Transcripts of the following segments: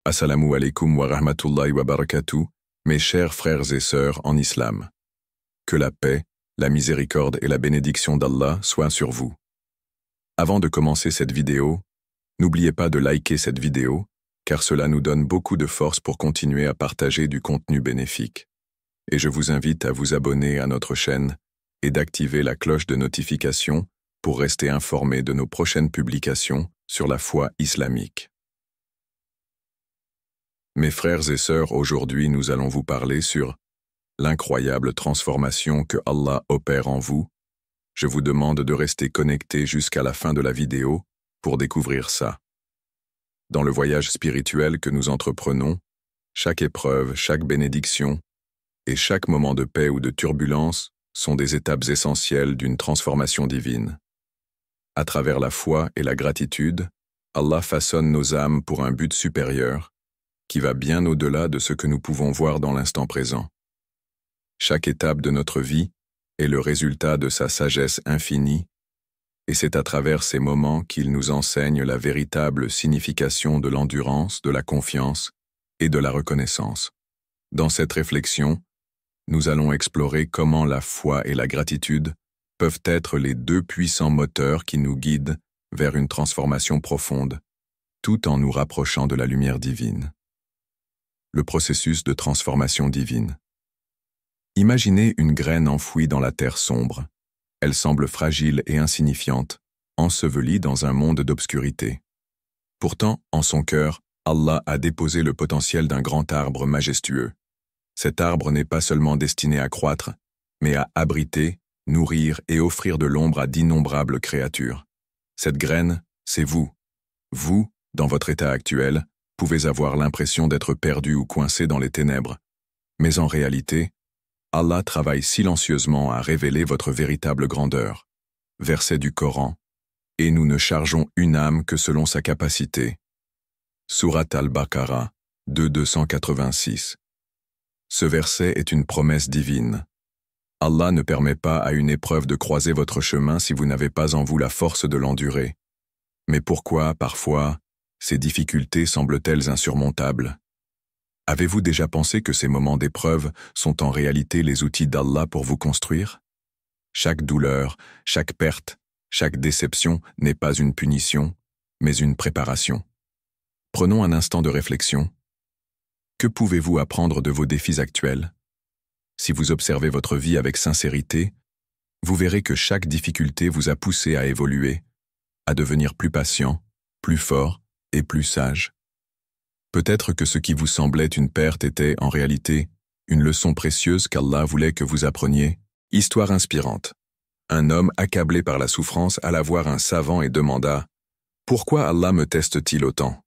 Assalamu alaikum wa rahmatullahi wa barakatuh, mes chers frères et sœurs en islam. Que la paix, la miséricorde et la bénédiction d'Allah soient sur vous. Avant de commencer cette vidéo, n'oubliez pas de liker cette vidéo, car cela nous donne beaucoup de force pour continuer à partager du contenu bénéfique. Et je vous invite à vous abonner à notre chaîne et d'activer la cloche de notification pour rester informé de nos prochaines publications sur la foi islamique. Mes frères et sœurs, aujourd'hui nous allons vous parler sur l'incroyable transformation que Allah opère en vous. Je vous demande de rester connecté jusqu'à la fin de la vidéo pour découvrir ça. Dans le voyage spirituel que nous entreprenons, chaque épreuve, chaque bénédiction et chaque moment de paix ou de turbulence sont des étapes essentielles d'une transformation divine. À travers la foi et la gratitude, Allah façonne nos âmes pour un but supérieur qui va bien au-delà de ce que nous pouvons voir dans l'instant présent. Chaque étape de notre vie est le résultat de sa sagesse infinie, et c'est à travers ces moments qu'il nous enseigne la véritable signification de l'endurance, de la confiance et de la reconnaissance. Dans cette réflexion, nous allons explorer comment la foi et la gratitude peuvent être les deux puissants moteurs qui nous guident vers une transformation profonde, tout en nous rapprochant de la lumière divine. Le processus de transformation divine. Imaginez une graine enfouie dans la terre sombre. Elle semble fragile et insignifiante, ensevelie dans un monde d'obscurité. Pourtant, en son cœur, Allah a déposé le potentiel d'un grand arbre majestueux. Cet arbre n'est pas seulement destiné à croître, mais à abriter, nourrir et offrir de l'ombre à d'innombrables créatures. Cette graine, c'est vous. Vous, dans votre état actuel, pouvez avoir l'impression d'être perdu ou coincé dans les ténèbres. Mais en réalité, Allah travaille silencieusement à révéler votre véritable grandeur. Verset du Coran. Et nous ne chargeons une âme que selon sa capacité. Sourate Al-Baqarah, 286. Ce verset est une promesse divine. Allah ne permet pas à une épreuve de croiser votre chemin si vous n'avez pas en vous la force de l'endurer. Mais pourquoi, parfois, ces difficultés semblent-elles insurmontables? Avez-vous déjà pensé que ces moments d'épreuve sont en réalité les outils d'Allah pour vous construire? Chaque douleur, chaque perte, chaque déception n'est pas une punition, mais une préparation. Prenons un instant de réflexion. Que pouvez-vous apprendre de vos défis actuels? Si vous observez votre vie avec sincérité, vous verrez que chaque difficulté vous a poussé à évoluer, à devenir plus patient, plus fort et plus sage. Peut-être que ce qui vous semblait une perte était, en réalité, une leçon précieuse qu'Allah voulait que vous appreniez. Histoire inspirante. Un homme accablé par la souffrance alla voir un savant et demanda « Pourquoi Allah me teste-t-il autant?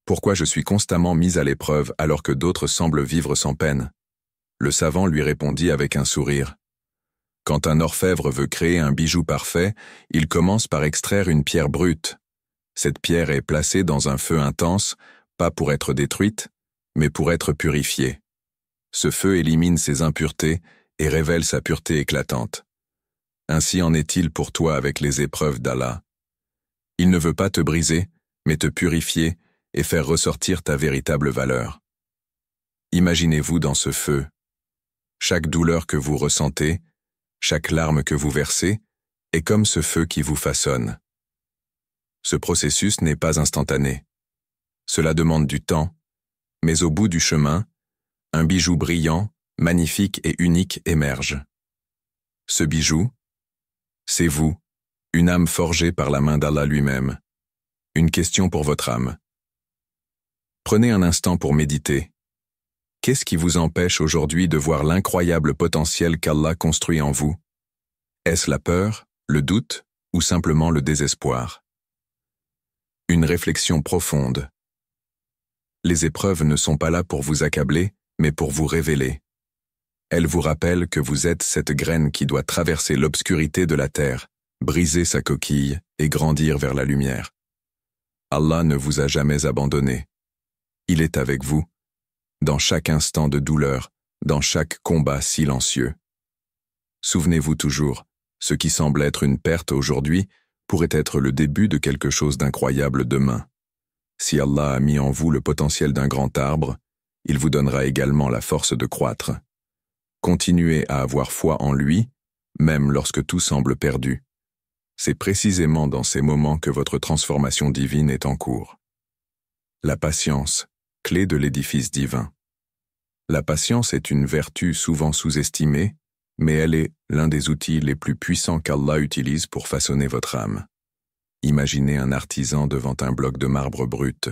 Pourquoi je suis constamment mis à l'épreuve alors que d'autres semblent vivre sans peine ?» Le savant lui répondit avec un sourire « Quand un orfèvre veut créer un bijou parfait, il commence par extraire une pierre brute. Cette pierre est placée dans un feu intense, pas pour être détruite, mais pour être purifiée. Ce feu élimine ses impuretés et révèle sa pureté éclatante. Ainsi en est-il pour toi avec les épreuves d'Allah. Il ne veut pas te briser, mais te purifier et faire ressortir ta véritable valeur. Imaginez-vous dans ce feu. Chaque douleur que vous ressentez, chaque larme que vous versez, est comme ce feu qui vous façonne. Ce processus n'est pas instantané. Cela demande du temps, mais au bout du chemin, un bijou brillant, magnifique et unique émerge. Ce bijou, c'est vous, une âme forgée par la main d'Allah lui-même. Une question pour votre âme. Prenez un instant pour méditer. Qu'est-ce qui vous empêche aujourd'hui de voir l'incroyable potentiel qu'Allah construit en vous? Est-ce la peur, le doute ou simplement le désespoir? Une réflexion profonde. Les épreuves ne sont pas là pour vous accabler, mais pour vous révéler. Elles vous rappellent que vous êtes cette graine qui doit traverser l'obscurité de la terre, briser sa coquille et grandir vers la lumière. Allah ne vous a jamais abandonné. Il est avec vous, dans chaque instant de douleur, dans chaque combat silencieux. Souvenez-vous toujours, ce qui semble être une perte aujourd'hui pourrait être le début de quelque chose d'incroyable demain. Si Allah a mis en vous le potentiel d'un grand arbre, il vous donnera également la force de croître. Continuez à avoir foi en lui, même lorsque tout semble perdu. C'est précisément dans ces moments que votre transformation divine est en cours. La patience, clé de l'édifice divin. La patience est une vertu souvent sous-estimée, mais elle est l'un des outils les plus puissants qu'Allah utilise pour façonner votre âme. Imaginez un artisan devant un bloc de marbre brut.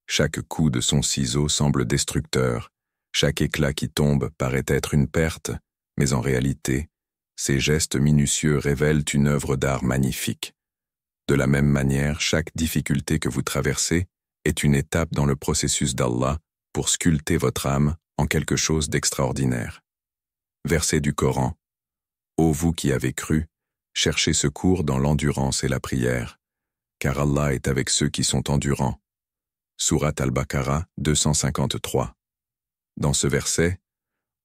Chaque coup de son ciseau semble destructeur, chaque éclat qui tombe paraît être une perte, mais en réalité, ces gestes minutieux révèlent une œuvre d'art magnifique. De la même manière, chaque difficulté que vous traversez est une étape dans le processus d'Allah pour sculpter votre âme en quelque chose d'extraordinaire. Verset du Coran. Ô vous qui avez cru, cherchez secours dans l'endurance et la prière, car Allah est avec ceux qui sont endurants. Sourate Al-Baqarah 253. Dans ce verset,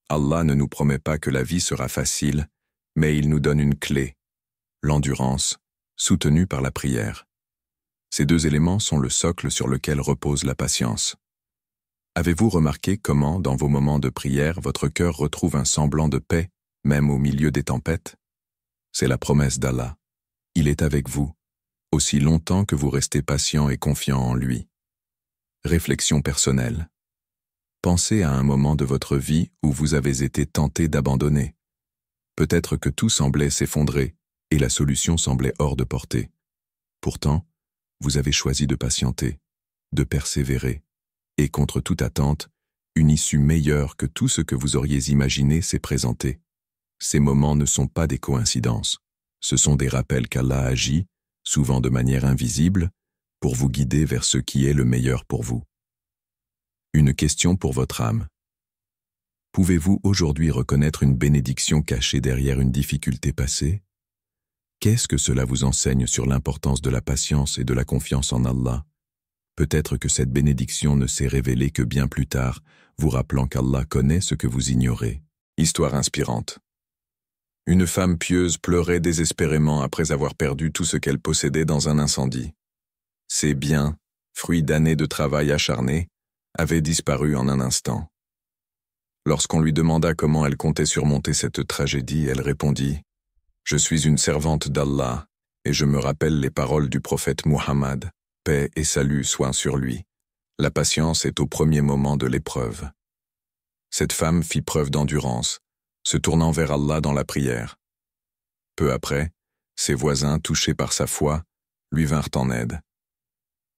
Allah ne nous promet pas que la vie sera facile, mais il nous donne une clé, l'endurance, soutenue par la prière. Ces deux éléments sont le socle sur lequel repose la patience. Avez-vous remarqué comment, dans vos moments de prière, votre cœur retrouve un semblant de paix, même au milieu des tempêtes? C'est la promesse d'Allah. Il est avec vous, aussi longtemps que vous restez patient et confiant en lui. Réflexion personnelle. Pensez à un moment de votre vie où vous avez été tenté d'abandonner. Peut-être que tout semblait s'effondrer et la solution semblait hors de portée. Pourtant, vous avez choisi de patienter, de persévérer, et contre toute attente, une issue meilleure que tout ce que vous auriez imaginé s'est présentée. Ces moments ne sont pas des coïncidences, ce sont des rappels qu'Allah agit, souvent de manière invisible, pour vous guider vers ce qui est le meilleur pour vous. Une question pour votre âme. Pouvez-vous aujourd'hui reconnaître une bénédiction cachée derrière une difficulté passée? Qu'est-ce que cela vous enseigne sur l'importance de la patience et de la confiance en Allah? Peut-être que cette bénédiction ne s'est révélée que bien plus tard, vous rappelant qu'Allah connaît ce que vous ignorez. Histoire inspirante. Une femme pieuse pleurait désespérément après avoir perdu tout ce qu'elle possédait dans un incendie. Ses biens, fruits d'années de travail acharné, avaient disparu en un instant. Lorsqu'on lui demanda comment elle comptait surmonter cette tragédie, elle répondit « Je suis une servante d'Allah, et je me rappelle les paroles du prophète Muhammad, paix et salut soient sur lui. La patience est au premier moment de l'épreuve. » Cette femme fit preuve d'endurance, se tournant vers Allah dans la prière. Peu après, ses voisins, touchés par sa foi, lui vinrent en aide.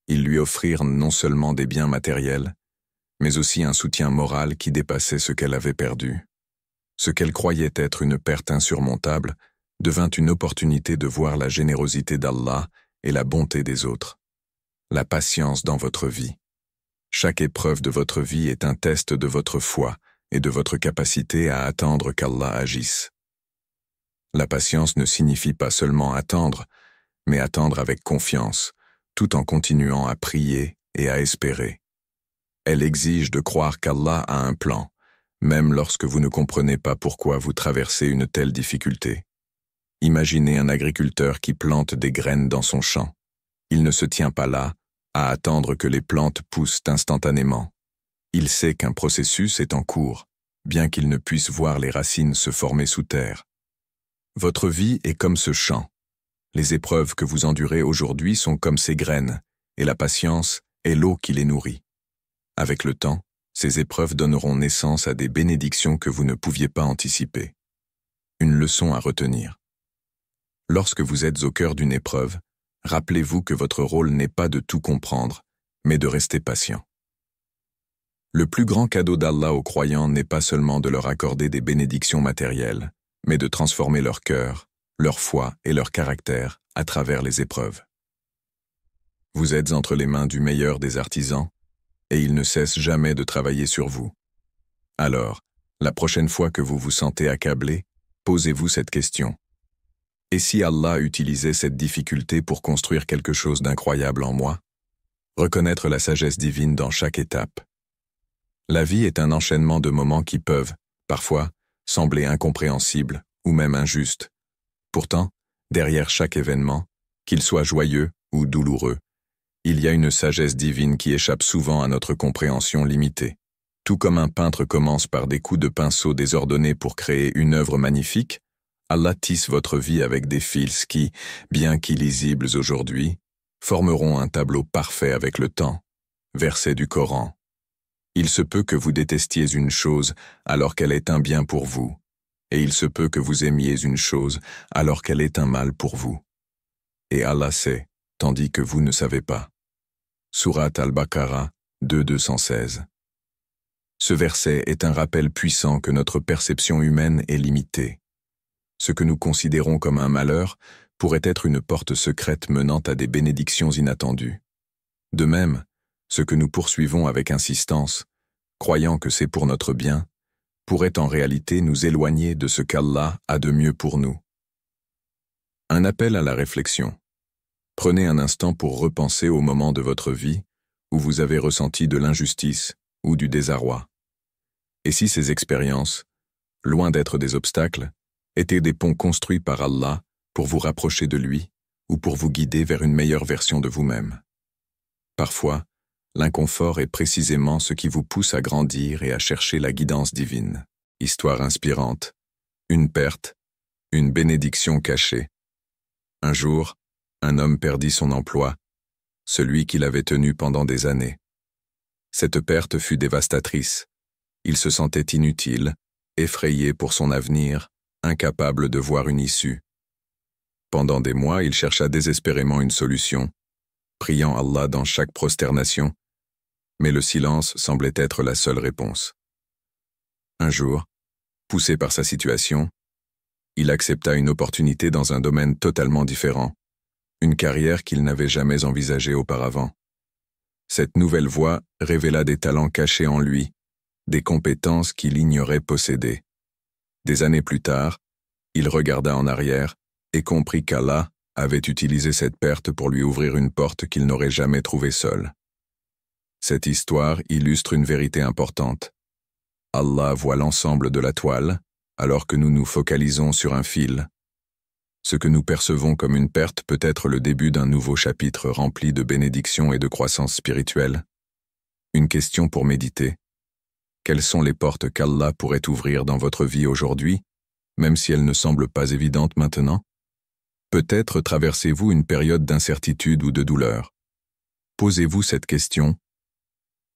Ils lui offrirent non seulement des biens matériels, mais aussi un soutien moral qui dépassait ce qu'elle avait perdu. Ce qu'elle croyait être une perte insurmontable devint une opportunité de voir la générosité d'Allah et la bonté des autres. La patience dans votre vie. Chaque épreuve de votre vie est un test de votre foi et de votre capacité à attendre qu'Allah agisse. La patience ne signifie pas seulement attendre, mais attendre avec confiance, tout en continuant à prier et à espérer. Elle exige de croire qu'Allah a un plan, même lorsque vous ne comprenez pas pourquoi vous traversez une telle difficulté. Imaginez un agriculteur qui plante des graines dans son champ. Il ne se tient pas là, à attendre que les plantes poussent instantanément. Il sait qu'un processus est en cours, bien qu'il ne puisse voir les racines se former sous terre. Votre vie est comme ce champ. Les épreuves que vous endurez aujourd'hui sont comme ces graines, et la patience est l'eau qui les nourrit. Avec le temps, ces épreuves donneront naissance à des bénédictions que vous ne pouviez pas anticiper. Une leçon à retenir. Lorsque vous êtes au cœur d'une épreuve, rappelez-vous que votre rôle n'est pas de tout comprendre, mais de rester patient. Le plus grand cadeau d'Allah aux croyants n'est pas seulement de leur accorder des bénédictions matérielles, mais de transformer leur cœur, leur foi et leur caractère à travers les épreuves. Vous êtes entre les mains du meilleur des artisans, et il ne cesse jamais de travailler sur vous. Alors, la prochaine fois que vous vous sentez accablé, posez-vous cette question. Et si Allah utilisait cette difficulté pour construire quelque chose d'incroyable en moi? Reconnaître la sagesse divine dans chaque étape. La vie est un enchaînement de moments qui peuvent, parfois, sembler incompréhensibles ou même injustes. Pourtant, derrière chaque événement, qu'il soit joyeux ou douloureux, Il y a une sagesse divine qui échappe souvent à notre compréhension limitée. Tout comme un peintre commence par des coups de pinceau désordonnés pour créer une œuvre magnifique, Allah tisse votre vie avec des fils qui, bien qu'illisibles aujourd'hui, formeront un tableau parfait avec le temps. Verset du Coran. Il se peut que vous détestiez une chose alors qu'elle est un bien pour vous, et il se peut que vous aimiez une chose alors qu'elle est un mal pour vous. Et Allah sait, tandis que vous ne savez pas. Sourate Al-Baqarah 2:216. Ce verset est un rappel puissant que notre perception humaine est limitée. Ce que nous considérons comme un malheur pourrait être une porte secrète menant à des bénédictions inattendues. De même, ce que nous poursuivons avec insistance, croyant que c'est pour notre bien, pourrait en réalité nous éloigner de ce qu'Allah a de mieux pour nous. Un appel à la réflexion. Prenez un instant pour repenser au moment de votre vie où vous avez ressenti de l'injustice ou du désarroi. Et si ces expériences, loin d'être des obstacles, étaient des ponts construits par Allah pour vous rapprocher de lui ou pour vous guider vers une meilleure version de vous-même. Parfois, l'inconfort est précisément ce qui vous pousse à grandir et à chercher la guidance divine. Histoire inspirante. Une perte, une bénédiction cachée. Un jour, un homme perdit son emploi, celui qu'il avait tenu pendant des années. Cette perte fut dévastatrice. Il se sentait inutile, effrayé pour son avenir, incapable de voir une issue. Pendant des mois, il chercha désespérément une solution, priant Allah dans chaque prosternation, mais le silence semblait être la seule réponse. Un jour, poussé par sa situation, il accepta une opportunité dans un domaine totalement différent, une carrière qu'il n'avait jamais envisagée auparavant. Cette nouvelle voie révéla des talents cachés en lui, des compétences qu'il ignorait posséder. Des années plus tard, il regarda en arrière et comprit qu'Allah avait utilisé cette perte pour lui ouvrir une porte qu'il n'aurait jamais trouvée seul. Cette histoire illustre une vérité importante. Allah voit l'ensemble de la toile, alors que nous nous focalisons sur un fil. Ce que nous percevons comme une perte peut être le début d'un nouveau chapitre rempli de bénédictions et de croissance spirituelle. Une question pour méditer. Quelles sont les portes qu'Allah pourrait ouvrir dans votre vie aujourd'hui, même si elles ne semblent pas évidentes maintenant? Peut-être traversez-vous une période d'incertitude ou de douleur. Posez-vous cette question.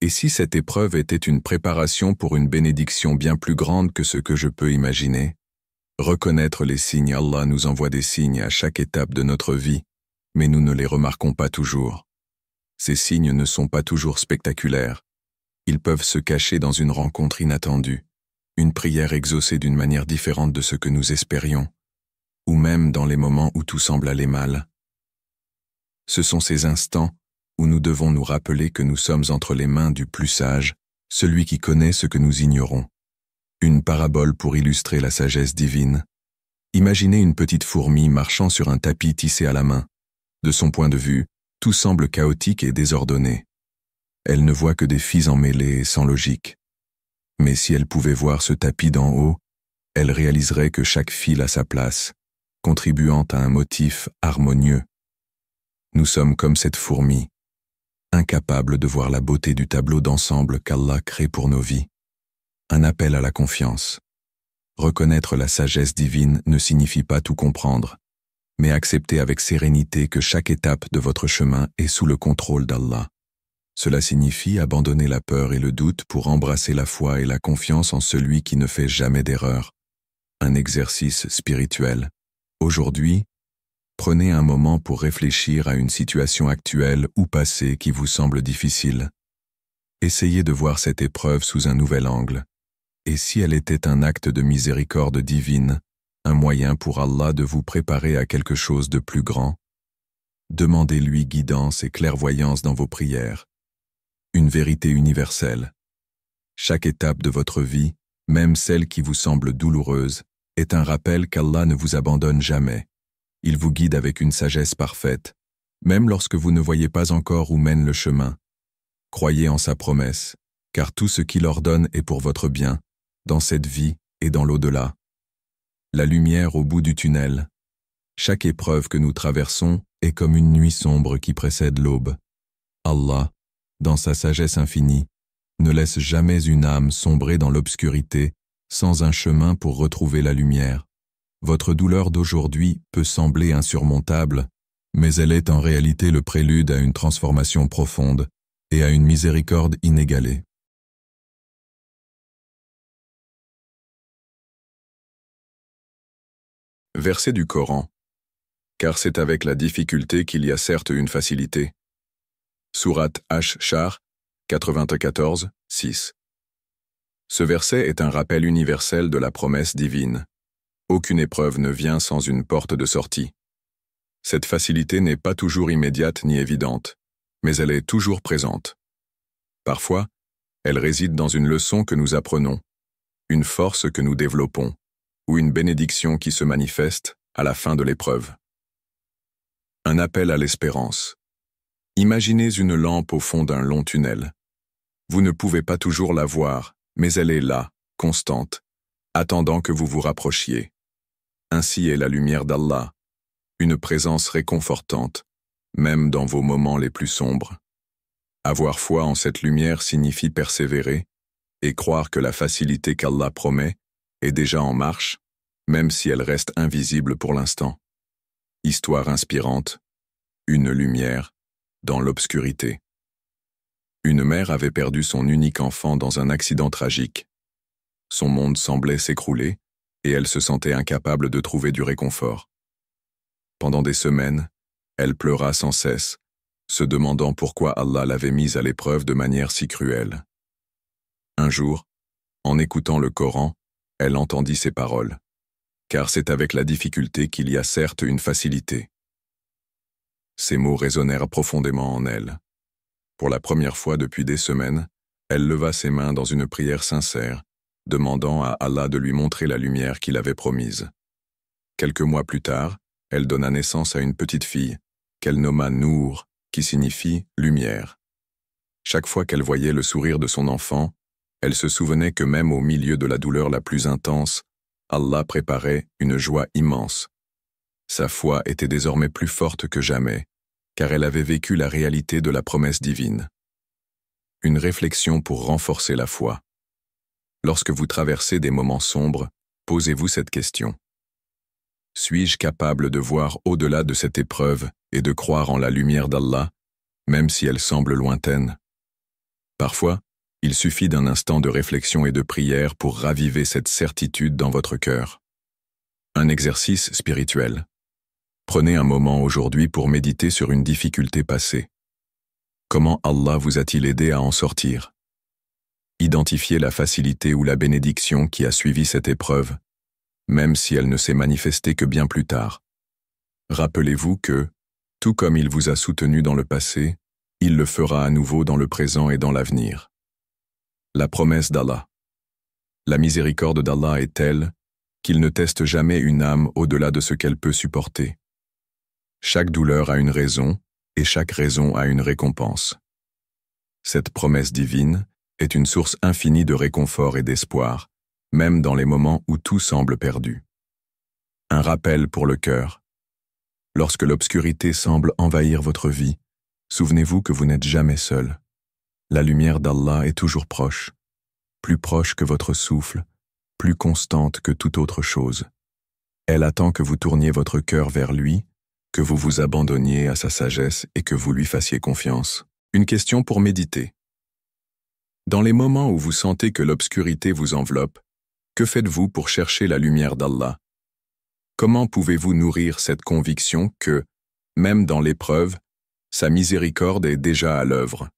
Et si cette épreuve était une préparation pour une bénédiction bien plus grande que ce que je peux imaginer? Reconnaître les signes. Allah nous envoie des signes à chaque étape de notre vie, mais nous ne les remarquons pas toujours. Ces signes ne sont pas toujours spectaculaires. Ils peuvent se cacher dans une rencontre inattendue, une prière exaucée d'une manière différente de ce que nous espérions, ou même dans les moments où tout semble aller mal. Ce sont ces instants où nous devons nous rappeler que nous sommes entre les mains du plus sage, celui qui connaît ce que nous ignorons. Une parabole pour illustrer la sagesse divine. Imaginez une petite fourmi marchant sur un tapis tissé à la main. De son point de vue, tout semble chaotique et désordonné. Elle ne voit que des fils emmêlés et sans logique. Mais si elle pouvait voir ce tapis d'en haut, elle réaliserait que chaque fil a sa place, contribuant à un motif harmonieux. Nous sommes comme cette fourmi, incapables de voir la beauté du tableau d'ensemble qu'Allah crée pour nos vies. Un appel à la confiance. Reconnaître la sagesse divine ne signifie pas tout comprendre, mais accepter avec sérénité que chaque étape de votre chemin est sous le contrôle d'Allah. Cela signifie abandonner la peur et le doute pour embrasser la foi et la confiance en celui qui ne fait jamais d'erreur. Un exercice spirituel. Aujourd'hui, prenez un moment pour réfléchir à une situation actuelle ou passée qui vous semble difficile. Essayez de voir cette épreuve sous un nouvel angle. Et si elle était un acte de miséricorde divine, un moyen pour Allah de vous préparer à quelque chose de plus grand? Demandez-lui guidance et clairvoyance dans vos prières. Une vérité universelle. Chaque étape de votre vie, même celle qui vous semble douloureuse, est un rappel qu'Allah ne vous abandonne jamais. Il vous guide avec une sagesse parfaite, même lorsque vous ne voyez pas encore où mène le chemin. Croyez en sa promesse, car tout ce qu'il ordonne est pour votre bien, dans cette vie et dans l'au-delà. La lumière au bout du tunnel. Chaque épreuve que nous traversons est comme une nuit sombre qui précède l'aube. Allah, dans sa sagesse infinie, ne laisse jamais une âme sombrer dans l'obscurité sans un chemin pour retrouver la lumière. Votre douleur d'aujourd'hui peut sembler insurmontable, mais elle est en réalité le prélude à une transformation profonde et à une miséricorde inégalée. Verset du Coran. Car c'est avec la difficulté qu'il y a certes une facilité. Sourate Ash-Shar, 94, 6. Ce verset est un rappel universel de la promesse divine. Aucune épreuve ne vient sans une porte de sortie. Cette facilité n'est pas toujours immédiate ni évidente, mais elle est toujours présente. Parfois, elle réside dans une leçon que nous apprenons, une force que nous développons, ou une bénédiction qui se manifeste à la fin de l'épreuve. Un appel à l'espérance. Imaginez une lampe au fond d'un long tunnel. Vous ne pouvez pas toujours la voir, mais elle est là, constante, attendant que vous vous rapprochiez. Ainsi est la lumière d'Allah, une présence réconfortante, même dans vos moments les plus sombres. Avoir foi en cette lumière signifie persévérer et croire que la facilité qu'Allah promet est déjà en marche, même si elle reste invisible pour l'instant. Histoire inspirante, une lumière dans l'obscurité. Une mère avait perdu son unique enfant dans un accident tragique. Son monde semblait s'écrouler et elle se sentait incapable de trouver du réconfort. Pendant des semaines, elle pleura sans cesse, se demandant pourquoi Allah l'avait mise à l'épreuve de manière si cruelle. Un jour, en écoutant le Coran, elle entendit ces paroles. Car c'est avec la difficulté qu'il y a certes une facilité. Ces mots résonnèrent profondément en elle. Pour la première fois depuis des semaines, elle leva ses mains dans une prière sincère, demandant à Allah de lui montrer la lumière qu'il avait promise. Quelques mois plus tard, elle donna naissance à une petite fille, qu'elle nomma Nour, qui signifie « lumière ». Chaque fois qu'elle voyait le sourire de son enfant, elle se souvenait que même au milieu de la douleur la plus intense, Allah préparait une joie immense. Sa foi était désormais plus forte que jamais, car elle avait vécu la réalité de la promesse divine. Une réflexion pour renforcer la foi. Lorsque vous traversez des moments sombres, posez-vous cette question. Suis-je capable de voir au-delà de cette épreuve et de croire en la lumière d'Allah, même si elle semble lointaine? Parfois, il suffit d'un instant de réflexion et de prière pour raviver cette certitude dans votre cœur. Un exercice spirituel. Prenez un moment aujourd'hui pour méditer sur une difficulté passée. Comment Allah vous a-t-il aidé à en sortir? Identifiez la facilité ou la bénédiction qui a suivi cette épreuve, même si elle ne s'est manifestée que bien plus tard. Rappelez-vous que, tout comme il vous a soutenu dans le passé, il le fera à nouveau dans le présent et dans l'avenir. La promesse d'Allah. La miséricorde d'Allah est telle qu'il ne teste jamais une âme au-delà de ce qu'elle peut supporter. Chaque douleur a une raison, et chaque raison a une récompense. Cette promesse divine est une source infinie de réconfort et d'espoir, même dans les moments où tout semble perdu. Un rappel pour le cœur. Lorsque l'obscurité semble envahir votre vie, souvenez-vous que vous n'êtes jamais seul. La lumière d'Allah est toujours proche, plus proche que votre souffle, plus constante que toute autre chose. Elle attend que vous tourniez votre cœur vers lui, que vous vous abandonniez à sa sagesse et que vous lui fassiez confiance. Une question pour méditer. Dans les moments où vous sentez que l'obscurité vous enveloppe, que faites-vous pour chercher la lumière d'Allah? Comment pouvez-vous nourrir cette conviction que, même dans l'épreuve, sa miséricorde est déjà à l'œuvre?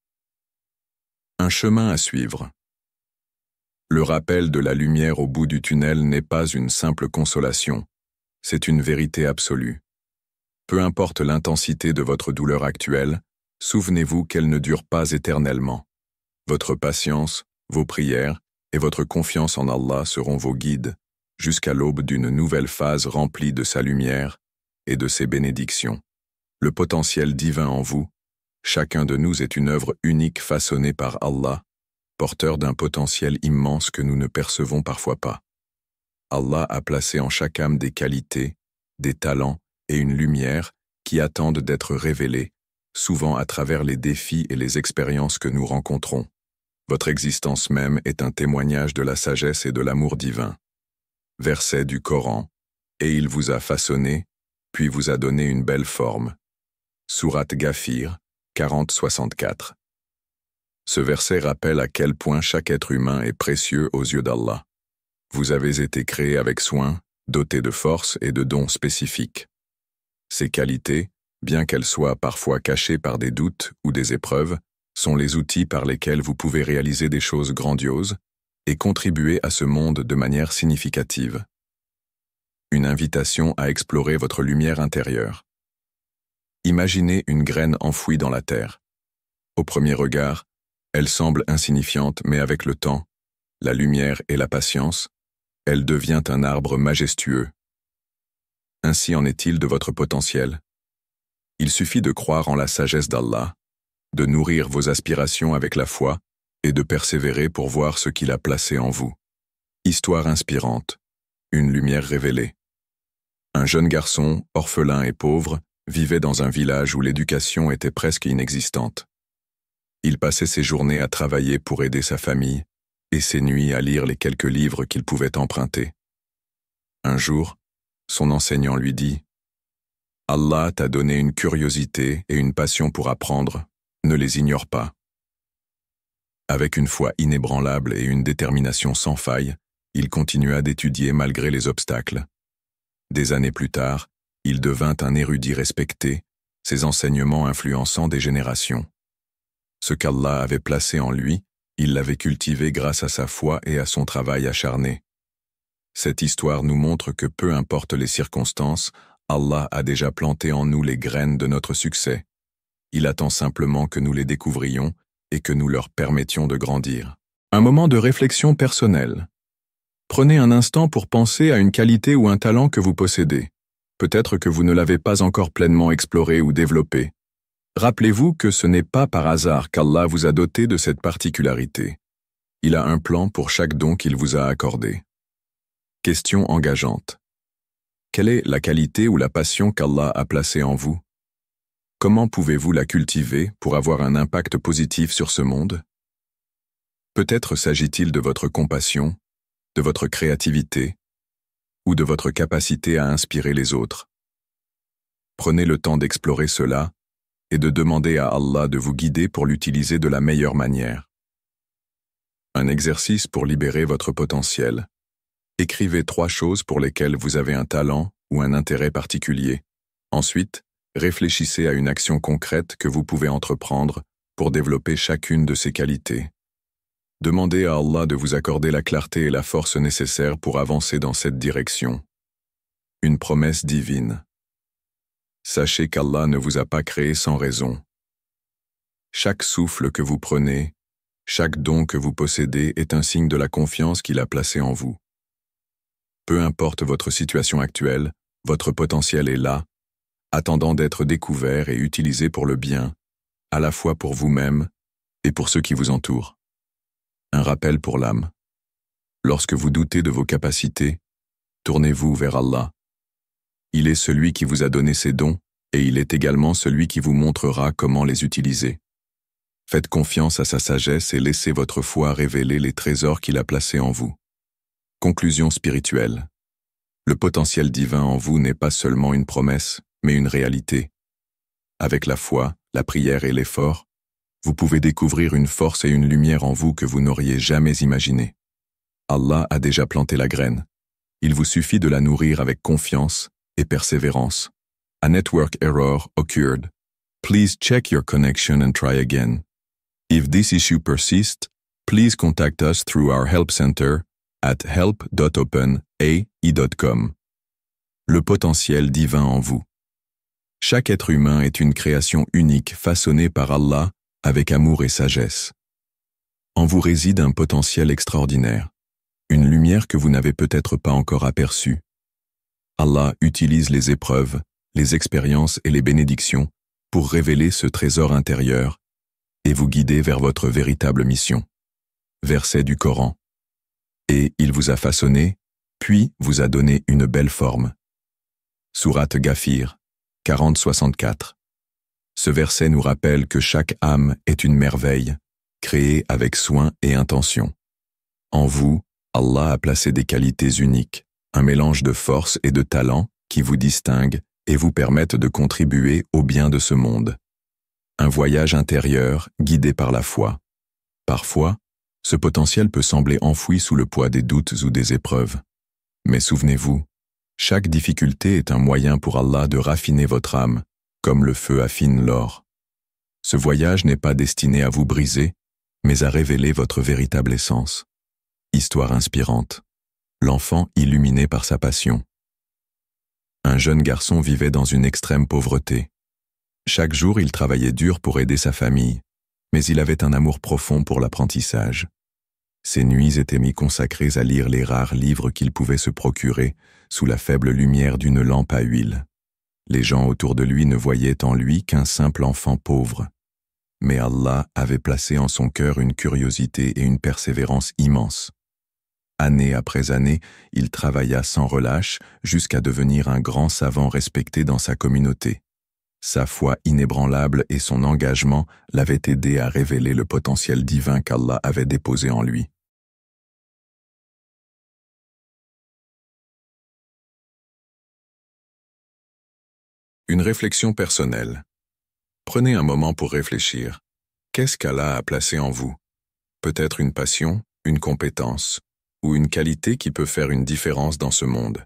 Un chemin à suivre. Le rappel de la lumière au bout du tunnel n'est pas une simple consolation, c'est une vérité absolue. Peu importe l'intensité de votre douleur actuelle, souvenez-vous qu'elle ne dure pas éternellement. Votre patience, vos prières et votre confiance en Allah seront vos guides, jusqu'à l'aube d'une nouvelle phase remplie de sa lumière et de ses bénédictions. Le potentiel divin en vous, chacun de nous est une œuvre unique façonnée par Allah, porteur d'un potentiel immense que nous ne percevons parfois pas. Allah a placé en chaque âme des qualités, des talents et une lumière qui attendent d'être révélés, souvent à travers les défis et les expériences que nous rencontrons. Votre existence même est un témoignage de la sagesse et de l'amour divin. Verset du Coran. Et il vous a façonné, puis vous a donné une belle forme. Sourate Ghafir, 40-64. Ce verset rappelle à quel point chaque être humain est précieux aux yeux d'Allah. Vous avez été créé avec soin, doté de force et de dons spécifiques. Ces qualités, bien qu'elles soient parfois cachées par des doutes ou des épreuves, sont les outils par lesquels vous pouvez réaliser des choses grandioses et contribuer à ce monde de manière significative. Une invitation à explorer votre lumière intérieure. Imaginez une graine enfouie dans la terre. Au premier regard, elle semble insignifiante, mais avec le temps, la lumière et la patience, elle devient un arbre majestueux. Ainsi en est-il de votre potentiel. Il suffit de croire en la sagesse d'Allah, de nourrir vos aspirations avec la foi et de persévérer pour voir ce qu'il a placé en vous. Histoire inspirante. Une lumière révélée. Un jeune garçon, orphelin et pauvre, vivait dans un village où l'éducation était presque inexistante. Il passait ses journées à travailler pour aider sa famille et ses nuits à lire les quelques livres qu'il pouvait emprunter. Un jour, son enseignant lui dit « Allah t'a donné une curiosité et une passion pour apprendre, ne les ignore pas. » Avec une foi inébranlable et une détermination sans faille, il continua d'étudier malgré les obstacles. Des années plus tard, il devint un érudit respecté, ses enseignements influençant des générations. Ce qu'Allah avait placé en lui, il l'avait cultivé grâce à sa foi et à son travail acharné. Cette histoire nous montre que peu importe les circonstances, Allah a déjà planté en nous les graines de notre succès. Il attend simplement que nous les découvrions et que nous leur permettions de grandir. Un moment de réflexion personnelle. Prenez un instant pour penser à une qualité ou un talent que vous possédez. Peut-être que vous ne l'avez pas encore pleinement exploré ou développé. Rappelez-vous que ce n'est pas par hasard qu'Allah vous a doté de cette particularité. Il a un plan pour chaque don qu'il vous a accordé. Question engageante. Quelle est la qualité ou la passion qu'Allah a placée en vous? Comment pouvez-vous la cultiver pour avoir un impact positif sur ce monde? Peut-être s'agit-il de votre compassion, de votre créativité, ou de votre capacité à inspirer les autres. Prenez le temps d'explorer cela et de demander à Allah de vous guider pour l'utiliser de la meilleure manière. Un exercice pour libérer votre potentiel. Écrivez 3 choses pour lesquelles vous avez un talent ou un intérêt particulier. Ensuite, réfléchissez à une action concrète que vous pouvez entreprendre pour développer chacune de ces qualités. Demandez à Allah de vous accorder la clarté et la force nécessaires pour avancer dans cette direction. Une promesse divine. Sachez qu'Allah ne vous a pas créé sans raison. Chaque souffle que vous prenez, chaque don que vous possédez est un signe de la confiance qu'il a placée en vous. Peu importe votre situation actuelle, votre potentiel est là, attendant d'être découvert et utilisé pour le bien, à la fois pour vous-même et pour ceux qui vous entourent. Un rappel pour l'âme. Lorsque vous doutez de vos capacités, tournez-vous vers Allah. Il est celui qui vous a donné ces dons, et il est également celui qui vous montrera comment les utiliser. Faites confiance à sa sagesse et laissez votre foi révéler les trésors qu'il a placés en vous. Conclusion spirituelle. Le potentiel divin en vous n'est pas seulement une promesse, mais une réalité. Avec la foi, la prière et l'effort, vous pouvez découvrir une force et une lumière en vous que vous n'auriez jamais imaginé. Allah a déjà planté la graine. Il vous suffit de la nourrir avec confiance et persévérance. A network error occurred. Please check your connection and try again. If this issue persists, please contact us through our help center at help.openai.com. Le potentiel divin en vous. Chaque être humain est une création unique façonnée par Allah avec amour et sagesse. En vous réside un potentiel extraordinaire, une lumière que vous n'avez peut-être pas encore aperçue. Allah utilise les épreuves, les expériences et les bénédictions pour révéler ce trésor intérieur et vous guider vers votre véritable mission. Verset du Coran. Et il vous a façonné, puis vous a donné une belle forme. Sourate Ghafir, 40-64. Ce verset nous rappelle que chaque âme est une merveille, créée avec soin et intention. En vous, Allah a placé des qualités uniques, un mélange de force et de talent qui vous distinguent et vous permettent de contribuer au bien de ce monde. Un voyage intérieur guidé par la foi. Parfois, ce potentiel peut sembler enfoui sous le poids des doutes ou des épreuves. Mais souvenez-vous, chaque difficulté est un moyen pour Allah de raffiner votre âme, comme le feu affine l'or. Ce voyage n'est pas destiné à vous briser, mais à révéler votre véritable essence. Histoire inspirante. L'enfant illuminé par sa passion. Un jeune garçon vivait dans une extrême pauvreté. Chaque jour, il travaillait dur pour aider sa famille, mais il avait un amour profond pour l'apprentissage. Ses nuits étaient consacrées à lire les rares livres qu'il pouvait se procurer sous la faible lumière d'une lampe à huile. Les gens autour de lui ne voyaient en lui qu'un simple enfant pauvre. Mais Allah avait placé en son cœur une curiosité et une persévérance immenses. Année après année, il travailla sans relâche jusqu'à devenir un grand savant respecté dans sa communauté. Sa foi inébranlable et son engagement l'avaient aidé à révéler le potentiel divin qu'Allah avait déposé en lui. Une réflexion personnelle. Prenez un moment pour réfléchir. Qu'est-ce qu'Allah a placé en vous? Peut-être une passion, une compétence, ou une qualité qui peut faire une différence dans ce monde.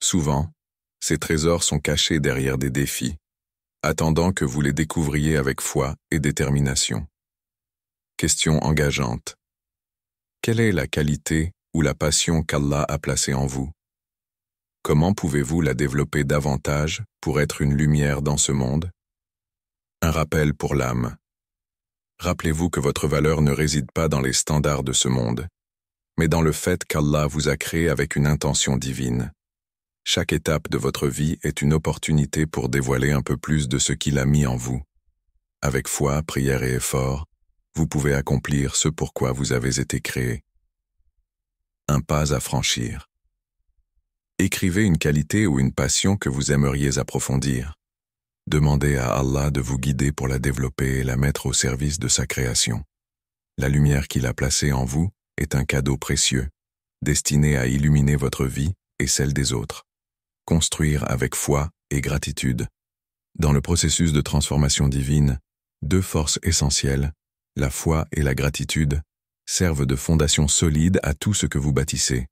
Souvent, ces trésors sont cachés derrière des défis, attendant que vous les découvriez avec foi et détermination. Question engageante. Quelle est la qualité ou la passion qu'Allah a placée en vous? Comment pouvez-vous la développer davantage pour être une lumière dans ce monde? Un rappel pour l'âme. Rappelez-vous que votre valeur ne réside pas dans les standards de ce monde, mais dans le fait qu'Allah vous a créé avec une intention divine. Chaque étape de votre vie est une opportunité pour dévoiler un peu plus de ce qu'il a mis en vous. Avec foi, prière et effort, vous pouvez accomplir ce pourquoi vous avez été créé. Un pas à franchir. Écrivez une qualité ou une passion que vous aimeriez approfondir. Demandez à Allah de vous guider pour la développer et la mettre au service de sa création. La lumière qu'il a placée en vous est un cadeau précieux, destiné à illuminer votre vie et celle des autres. Construire avec foi et gratitude. Dans le processus de transformation divine, deux forces essentielles, la foi et la gratitude, servent de fondation solide à tout ce que vous bâtissez.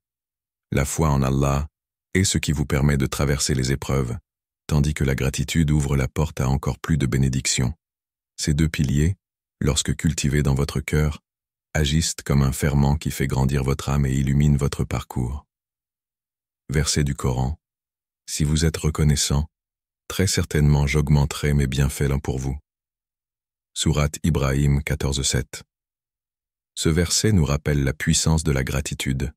La foi en Allah est ce qui vous permet de traverser les épreuves, tandis que la gratitude ouvre la porte à encore plus de bénédictions. Ces deux piliers, lorsque cultivés dans votre cœur, agissent comme un ferment qui fait grandir votre âme et illumine votre parcours. Verset du Coran. Si vous êtes reconnaissant, très certainement j'augmenterai mes bienfaits l'un pour vous. Sourate Ibrahim 14:7. Ce verset nous rappelle la puissance de la gratitude.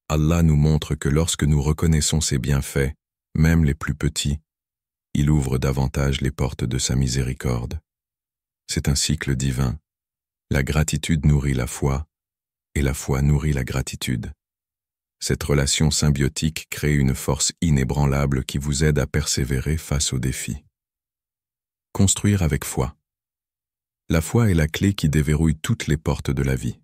Allah nous montre que lorsque nous reconnaissons ses bienfaits, même les plus petits, il ouvre davantage les portes de sa miséricorde. C'est un cycle divin. La gratitude nourrit la foi, et la foi nourrit la gratitude. Cette relation symbiotique crée une force inébranlable qui vous aide à persévérer face aux défis. Construire avec foi. La foi est la clé qui déverrouille toutes les portes de la vie.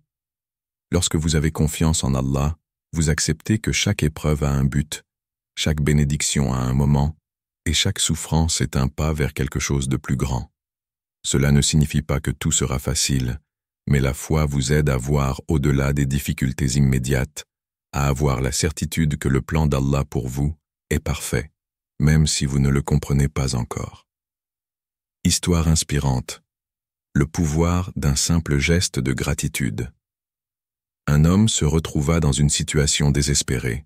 Lorsque vous avez confiance en Allah, vous acceptez que chaque épreuve a un but, chaque bénédiction a un moment, et chaque souffrance est un pas vers quelque chose de plus grand. Cela ne signifie pas que tout sera facile, mais la foi vous aide à voir au-delà des difficultés immédiates, à avoir la certitude que le plan d'Allah pour vous est parfait, même si vous ne le comprenez pas encore. Histoire inspirante. Le pouvoir d'un simple geste de gratitude. Un homme se retrouva dans une situation désespérée.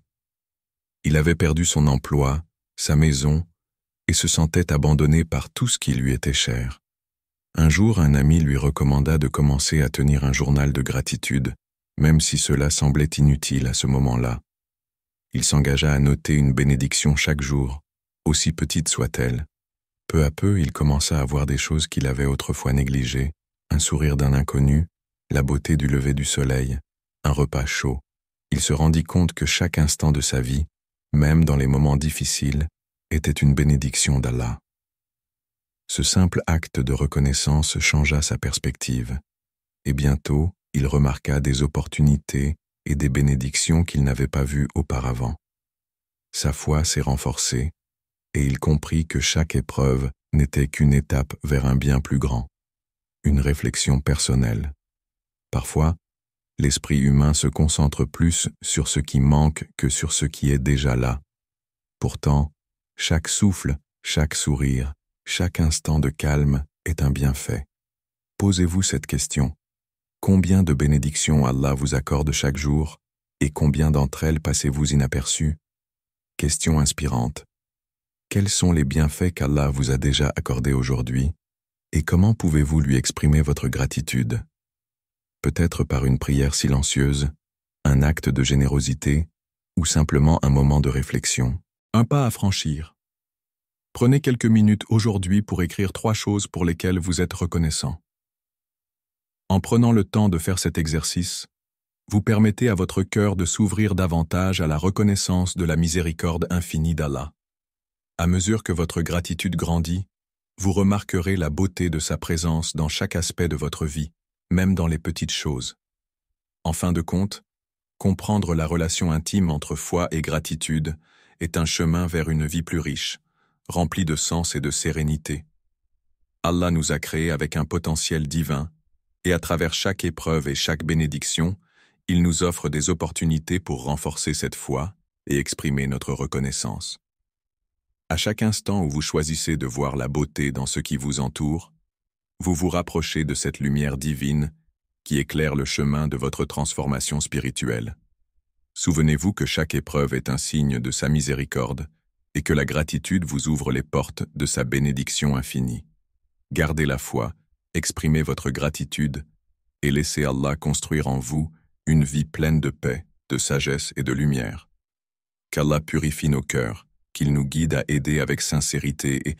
Il avait perdu son emploi, sa maison, et se sentait abandonné par tout ce qui lui était cher. Un jour, un ami lui recommanda de commencer à tenir un journal de gratitude, même si cela semblait inutile à ce moment-là. Il s'engagea à noter une bénédiction chaque jour, aussi petite soit-elle. Peu à peu, il commença à voir des choses qu'il avait autrefois négligées, un sourire d'un inconnu, la beauté du lever du soleil, un repas chaud. Il se rendit compte que chaque instant de sa vie, même dans les moments difficiles, était une bénédiction d'Allah. Ce simple acte de reconnaissance changea sa perspective, et bientôt il remarqua des opportunités et des bénédictions qu'il n'avait pas vues auparavant. Sa foi s'est renforcée, et il comprit que chaque épreuve n'était qu'une étape vers un bien plus grand, une réflexion personnelle. Parfois, l'esprit humain se concentre plus sur ce qui manque que sur ce qui est déjà là. Pourtant, chaque souffle, chaque sourire, chaque instant de calme est un bienfait. Posez-vous cette question. Combien de bénédictions Allah vous accorde chaque jour et combien d'entre elles passez-vous inaperçues? Question inspirante. Quels sont les bienfaits qu'Allah vous a déjà accordés aujourd'hui et comment pouvez-vous lui exprimer votre gratitude? Peut-être par une prière silencieuse, un acte de générosité ou simplement un moment de réflexion. Un pas à franchir. Prenez quelques minutes aujourd'hui pour écrire 3 choses pour lesquelles vous êtes reconnaissant. En prenant le temps de faire cet exercice, vous permettez à votre cœur de s'ouvrir davantage à la reconnaissance de la miséricorde infinie d'Allah. À mesure que votre gratitude grandit, vous remarquerez la beauté de sa présence dans chaque aspect de votre vie, même dans les petites choses. En fin de compte, comprendre la relation intime entre foi et gratitude est un chemin vers une vie plus riche, remplie de sens et de sérénité. Allah nous a créés avec un potentiel divin, et à travers chaque épreuve et chaque bénédiction, il nous offre des opportunités pour renforcer cette foi et exprimer notre reconnaissance. À chaque instant où vous choisissez de voir la beauté dans ce qui vous entoure, vous vous rapprochez de cette lumière divine qui éclaire le chemin de votre transformation spirituelle. Souvenez-vous que chaque épreuve est un signe de sa miséricorde et que la gratitude vous ouvre les portes de sa bénédiction infinie. Gardez la foi, exprimez votre gratitude et laissez Allah construire en vous une vie pleine de paix, de sagesse et de lumière. Qu'Allah purifie nos cœurs, qu'il nous guide à aider avec sincérité et